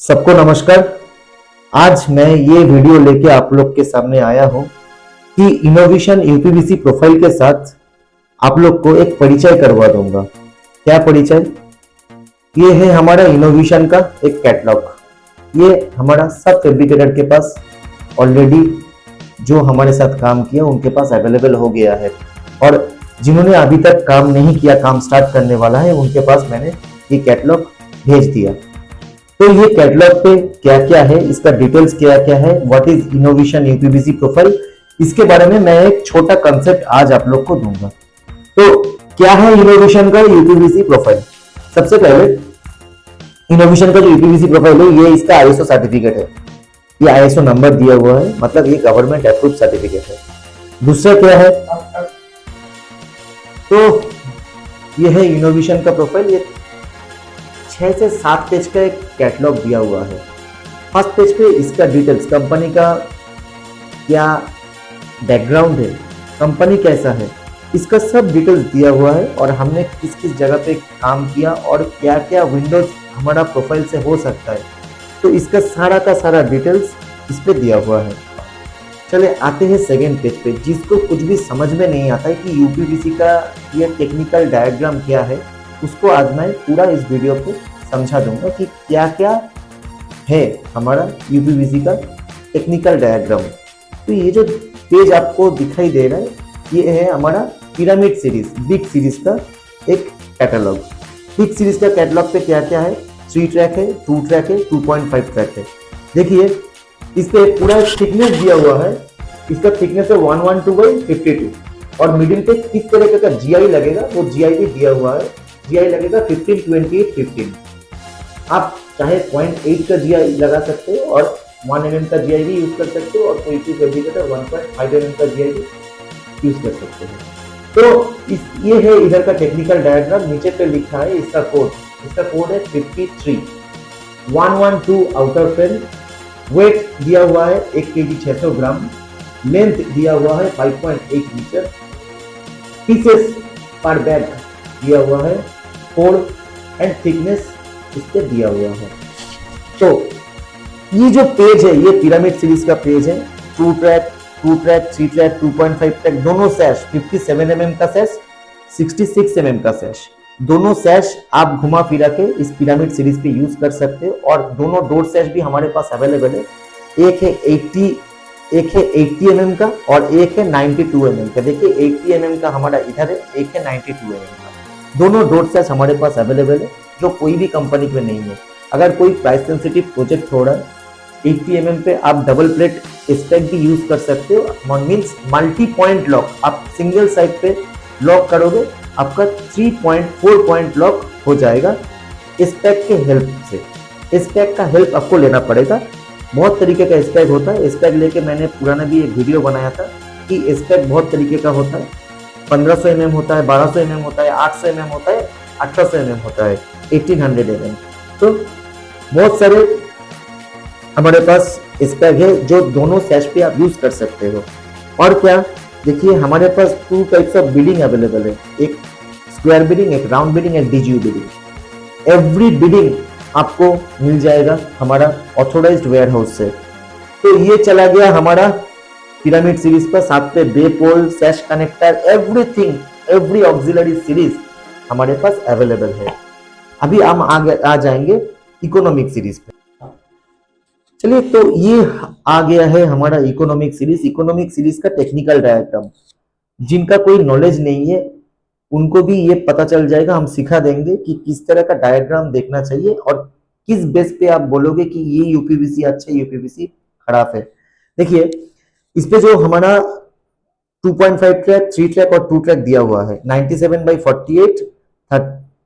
सबको नमस्कार। आज मैं ये वीडियो लेके आप लोग के सामने आया हूँ कि इनोवेशन यूपीवीसी प्रोफाइल के साथ आप लोग को एक परिचय करवा दूंगा। क्या परिचय? ये है हमारा इनोवेशन का एक कैटलॉग। ये हमारा सब फैब्रिकेटर के पास ऑलरेडी जो हमारे साथ काम किया उनके पास अवेलेबल हो गया है, और जिन्होंने अभी तक काम नहीं किया, काम स्टार्ट करने वाला है, उनके पास मैंने ये कैटलॉग भेज दिया। तो ये कैटलॉग पे क्या क्या है, इसका डिटेल्स क्या क्या है, what is innovation UPVC profile, इसके बारे में मैं एक छोटा कंसेप्ट आज आप लोग को दूंगा। तो क्या है इनोवेशन का यूपीवीसी प्रोफाइल? सबसे पहले इनोवेशन का जो यूपीवीसी प्रोफाइल है, ये इसका आईएसओ सर्टिफिकेट है। ये आईएसओ नंबर दिया हुआ है, मतलब ये गवर्नमेंट अप्रूव सर्टिफिकेट है। दूसरा क्या है, तो ये है इनोवेशन का प्रोफाइल। ये 6 से 7 पेज का एक कैटलॉग दिया हुआ है। फर्स्ट पेज पे इसका डिटेल्स, कंपनी का क्या बैकग्राउंड है, कंपनी कैसा है, इसका सब डिटेल्स दिया हुआ है, और हमने किस किस जगह पे काम किया और क्या क्या विंडोज हमारा प्रोफाइल से हो सकता है, तो इसका सारा का सारा डिटेल्स इस पे दिया हुआ है। चले आते हैं सेकेंड पेज पे। जिसको कुछ भी समझ में नहीं आता है कि यूपीवीसी का ये टेक्निकल डायग्राम क्या है, उसको आज मैं पूरा इस वीडियो पे समझा दूंगा कि क्या क्या है हमारा यूपीवीसी का टेक्निकल डायग्राम। तो ये जो पेज आपको दिखाई दे रहा है, ये है हमारा पिरामिड सीरीज, बिग सीरीज का एक कैटलॉग। बिग सीरीज का कैटलॉग पे क्या क्या है, 3 ट्रैक है, 2 ट्रैक है, 2.5 ट्रैक है। देखिए इस पे पूरा थिकनेस दिया हुआ है। इसका थिकनेस है 112/52, और मिडिल पे किस तरह का जीआई लगेगा वो जीआई भी दिया हुआ है। जीआई लगेगा 15/28/15। आप चाहे 0.8 का जीआई लगा सकते हो और 1 mm का जीआई भी यूज कर सकते हो, और कोई चीज फैब्रिकेटर 1.5 mm का जीआई भी यूज कर सकते हो। तो ये है इधर का टेक्निकल डायग्राम। नीचे पे लिखा है इसका कोड। इसका कोड है 53 112 आउटर फ्रेम। वेट दिया हुआ है 1 kg 600 ग्राम। लेंथ दिया हुआ है 5.8 मीटर। पीसेस पर बैग दिया हुआ है 4, एंड थिकनेस इस पे दिया हुआ है। तो ये जो पेज है, ये पिरामिड सीरीज का पेज है। 2 ट्रैक, 3 ट्रैक, 2.5 ट्रैक, दोनों सैश, 57 mm का सैश, 66 mm का सैश, दोनों सैश आप घुमा फिरा के इस पिरामिड सीरीज पे यूज कर सकते हो। और दोनों डोर सैश भी हमारे पास अवेलेबल है। एक है 80 mm का और एक है 92 mm का। देखिए 80 mm का हमारा इधर है, एक है 92 mm का। दोनों डोर सैश हमारे पास अवेलेबल है, जो कोई भी कंपनी पे नहीं है। अगर कोई प्राइस सेंसिटिव प्रोजेक्ट हो रहा है, 80 mm पे आप डबल प्लेट स्टैक भी यूज कर सकते हो। मीन्स मल्टी पॉइंट लॉक, आप सिंगल साइड पे लॉक करोगे, आपका 3.4 पॉइंट लॉक हो जाएगा स्टैक के हेल्प से। स्टैक का हेल्प आपको लेना पड़ेगा। बहुत तरीके का स्टैक होता है। स्टैक लेके मैंने पुराना भी एक वीडियो बनाया था कि स्टैक बहुत तरीके का होता है। 1500 mm होता है, 1200 mm होता है, 800 mm होता है, 1800 mm होता है, 1800 mm। तो बहुत सारे हमारे पास स्टैक है जो दोनों सैश पे आप यूज कर सकते हो। और क्या, देखिए हमारे पास 2 टाइप्स ऑफ बिडिंग अवेलेबल है। एक स्क्वायर बिडिंग, एक राउंड बिडिंग, एक डीजीयू बिडिंग। एवरी बिडिंग आपको मिल जाएगा हमारा ऑथोराइज्ड वेयरहाउस से। तो ये चला गया हमारा पिरामिड सीरीज पर। साथ पे bay pole, sash connector, everything, every auxiliary series हमारे पास अवेलेबल है। अभी हम आ जाएंगे इकोनॉमिक सीरीज पे। चलिए, तो ये आ गया है हमारा इकोनॉमिक सीरीज। इकोनॉमिक सीरीज का टेक्निकल डायग्राम जिनका कोई नॉलेज नहीं है उनको भी ये पता चल जाएगा। हम सिखा देंगे कि किस तरह का डायग्राम देखना चाहिए और किस बेस पे आप बोलोगे कि ये यूपीवीसी अच्छा, यूपीवीसी खराब है। देखिए इस पे जो हमारा 2.5 ट्रैक, 3 ट्रैक और 2 ट्रैक दिया हुआ है, 97/48,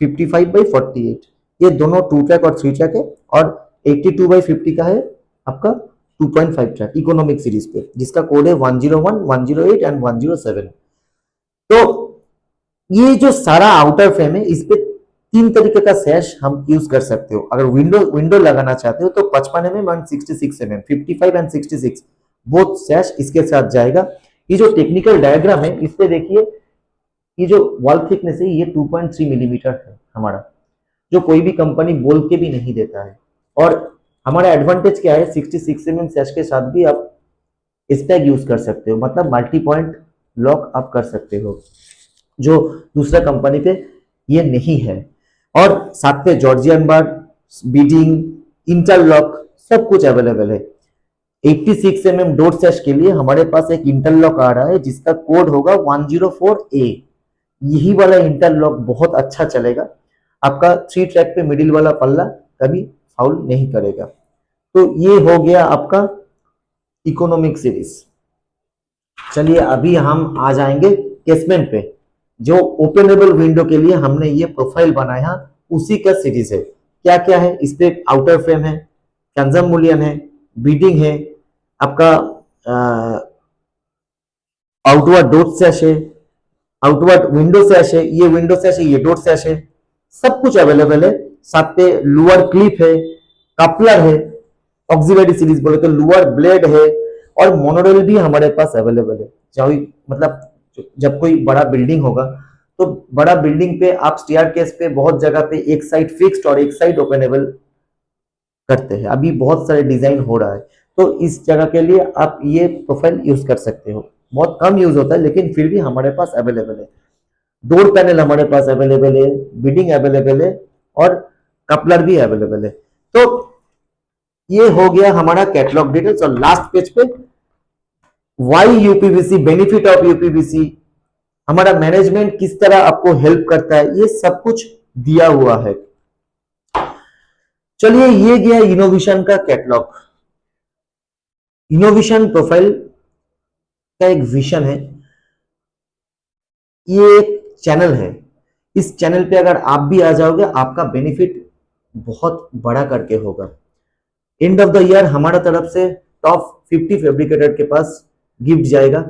55/48, ये दोनों 2 ट्रैक और 3 ट्रैक है। और 82/50 का है आपका 2.5 ट्रैक इकोनॉमिक सीरीज पे, जिसका कोड है 101, 108 एंड 107। तो ये जो सारा आउटर फ्रेम है, इस पे 3 तरीके का सैश हम यूज कर सकते हो। अगर विंडो लगाना चाहते हो तो 55 mm and 66 mm, 55 and 66 both sash इसके साथ जाएगा। ये जो टेक्निकल डायग्राम है, इस पे देखिए ये जो वॉल थिकनेस है, ये 2.3 मिलीमीटर है हमारा, जो कोई भी कंपनी बोल के भी नहीं देता है। और हमारा एडवांटेज क्या है, 66 mm सैश के साथ भी आप स्टैग यूज कर सकते हो, मतलब मल्टी पॉइंट लॉक आप कर सकते हो, जो दूसरा कंपनी पे ये नहीं है। और साथ पे जॉर्जियन बार, बीडिंग, इंटरलॉक सब कुछ अवेलेबल है। 86 mm डोर सैश के लिए हमारे पास एक इंटरलॉक आ रहा है जिसका कोड होगा 104A। यही वाला इंटरलॉक बहुत अच्छा चलेगा, आपका 3 ट्रैक पे मिडिल वाला पल्ला कभी फाउल नहीं करेगा। तो ये हो गया आपका इकोनॉमिक सीरीज। चलिए अभी हम आ जाएंगे केसमेंट पे, जो ओपनेबल विंडो के लिए हमने ये प्रोफाइल बनाया उसी का सीरीज है। क्या क्या है इस पे, आउटर फ्रेम है, कंजम मूल्यन है, बीडिंग है, आपका आउटवर्ड डोट सैश है, आउटवर्ड विंडो सैश है, ये विंडो सैश है, ये डोट सैश है, सब कुछ अवेलेबल है। साथ पे लोअर क्लिप है, कपलर है, ऑक्सिलरी सीरीज बोले तो लोअर ब्लेड है, और मोनोरेल भी हमारे पास अवेलेबल है। चाहे मतलब जब कोई बड़ा बिल्डिंग होगा तो बड़ा बिल्डिंग पे आप स्टेयरकेस पे बहुत जगह पे एक साइड फिक्स्ड और एक साइड ओपनेबल करते हैं, अभी बहुत सारे डिजाइन हो रहा है, तो इस जगह के लिए आप ये प्रोफाइल यूज कर सकते हो। बहुत कम यूज होता है लेकिन फिर भी हमारे पास अवेलेबल है। डोर पैनल हमारे पास अवेलेबल है, बिडिंग अवेलेबल है, और कपलर भी अवेलेबल है। तो ये हो गया हमारा कैटलॉग डिटेल्स। और लास्ट पेज पे why UPVC, benefit of UPVC, हमारा मैनेजमेंट किस तरह आपको हेल्प करता है, ये सब कुछ दिया हुआ है। चलिए ये गया इनोवेशन का कैटलॉग। इनोवेशन प्रोफाइल का एक विजन है, ये एक चैनल है। इस चैनल पे अगर आप भी आ जाओगे आपका बेनिफिट बहुत बड़ा करके होगा। एंड ऑफ द ईयर हमारा तरफ से टॉप 50 फैब्रिकेटर के पास गिफ्ट जाएगा,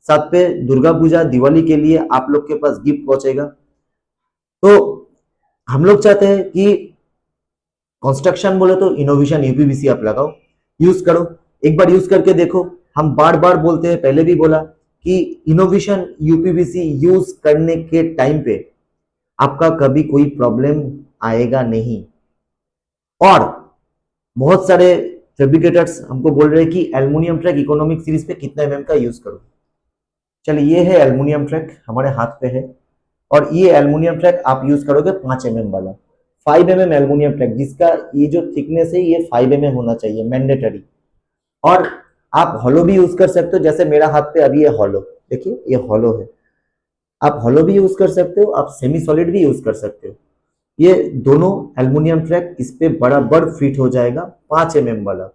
साथ पे दुर्गा पूजा दिवाली के लिए आप लोग के पास गिफ्ट पहुंचेगा। तो हम लोग चाहते हैं कि कंस्ट्रक्शन बोले तो इनोवेशन यूपीवीसी आप लगाओ, यूज करो, एक बार यूज करके देखो। हम बार बार बोलते हैं, पहले भी बोला कि इनोवेशन यूपीवीसी यूज करने के टाइम पे आपका कभी कोई प्रॉब्लम आएगा नहीं। और बहुत सारे फैब्रिकेटर्स हमको बोल रहे हैं कि एल्युमिनियम ट्रैक इकोनॉमिक सीरीज पे कितना एमएम का यूज करो। चलिए ये है एल्युमिनियम ट्रैक हमारे हाथ पे है, और ये एल्युमिनियम ट्रैक आप यूज करोगे 5 mm वाला, 5 mm एल्युमिनियम ट्रैक, जिसका ये जो थिकनेस है ये 5 mm होना चाहिए मैंडेटरी। और आप हॉलो भी यूज कर सकते हो, जैसे मेरा हाथ पे अभी ये हॉलो, देखिए ये हॉलो है, आप हॉलो भी यूज कर सकते हो, आप सेमी सॉलिड भी यूज कर सकते हो। ये दोनों एल्युमिनियम ट्रैक इस पे बराबर फिट हो जाएगा, 5 mm वाला,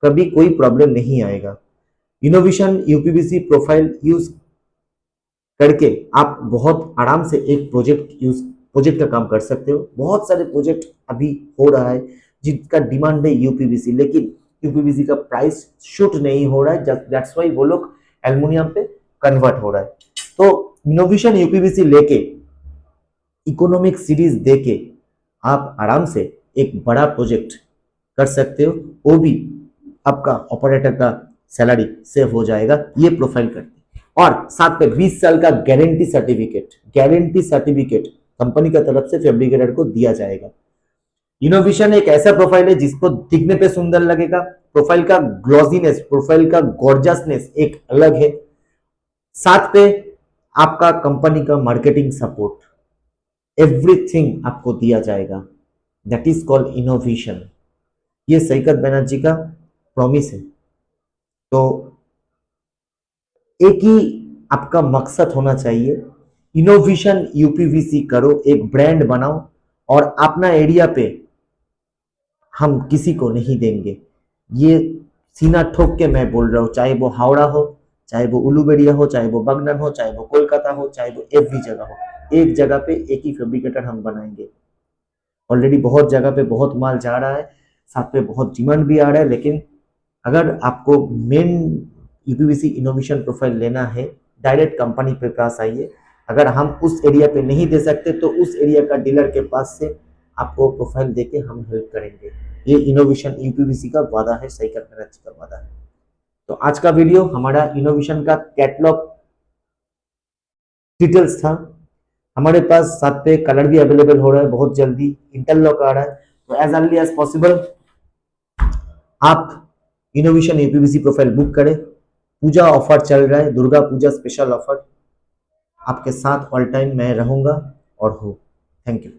कभी कोई प्रॉब्लम नहीं आएगा। इनोवेशन यूपीवीसी प्रोफाइल यूज करके आप बहुत आराम से एक प्रोजेक्ट का काम कर सकते हो। बहुत सारे प्रोजेक्ट अभी हो रहा है जिसका डिमांड है यूपीवीसी, लेकिन यूपीवीसी का प्राइस शूट नहीं हो रहा है, दैट्स वाई वो लोग एल्युमिनियम पे कन्वर्ट हो रहा है। तो इनोवेशन यूपीवीसी लेके इकोनॉमिक सीरीज देके आप आराम से एक बड़ा प्रोजेक्ट कर सकते हो, वो भी आपका ऑपरेटर का सैलरी सेव हो जाएगा ये प्रोफाइल करके। और साथ पे 20 साल का गारंटी सर्टिफिकेट कंपनी का तरफ से फैब्रिकेटर को दिया जाएगा। इनोवेशन एक ऐसा प्रोफाइल है जिसको दिखने पे सुंदर लगेगा, प्रोफाइल का ग्लॉजीनेस, प्रोफाइल का गॉर्जियसनेस एक अलग है, साथ पे आपका कंपनी का मार्केटिंग सपोर्ट, एवरीथिंग आपको दिया जाएगा। That is called innovation. ये सईकत बनर्जी का प्रॉमिस है। तो एक ही आपका मकसद होना चाहिए, इनोवेशन यूपीवीसी करो, एक ब्रांड बनाओ, और अपना एरिया पे हम किसी को नहीं देंगे। ये सीना ठोक के मैं बोल रहा हूँ, चाहे वो हावड़ा हो, चाहे वो उलूबेड़िया हो, चाहे वो बगनन हो, चाहे वो कोलकाता हो, चाहे वो एवरी जगह हो, एक जगह पे एक ही फैब्रिकेटर हम बनाएंगे। ऑलरेडी बहुत जगह पे बहुत माल जा रहा है, साथ पे बहुत डिमांड भी आ रहा है, लेकिन अगर आपको मेन यूपीवीसी इनोवेशन प्रोफाइल लेना है, डायरेक्ट कंपनी पे पास आइए। अगर हम उस एरिया पे नहीं दे सकते तो उस एरिया का डीलर के पास से आपको प्रोफाइल देके हम हेल्प करेंगे। ये इनोवेशन यूपीवीसी का वादा है, सईकत बनर्जी का वादा है। तो आज का वीडियो हमारा इनोवेशन का कैटलॉग डिटेल्स था। हमारे पास साथ पे कलर भी अवेलेबल हो रहा है, बहुत जल्दी इंटरलॉक आ रहा है, तो एज अर्ली एज पॉसिबल आप इनोवेशन यूपीवीसी प्रोफाइल बुक करें। पूजा ऑफर चल रहा है, दुर्गा पूजा स्पेशल ऑफर। आपके साथ ऑल टाइम मैं रहूंगा और हूँ। Thank you.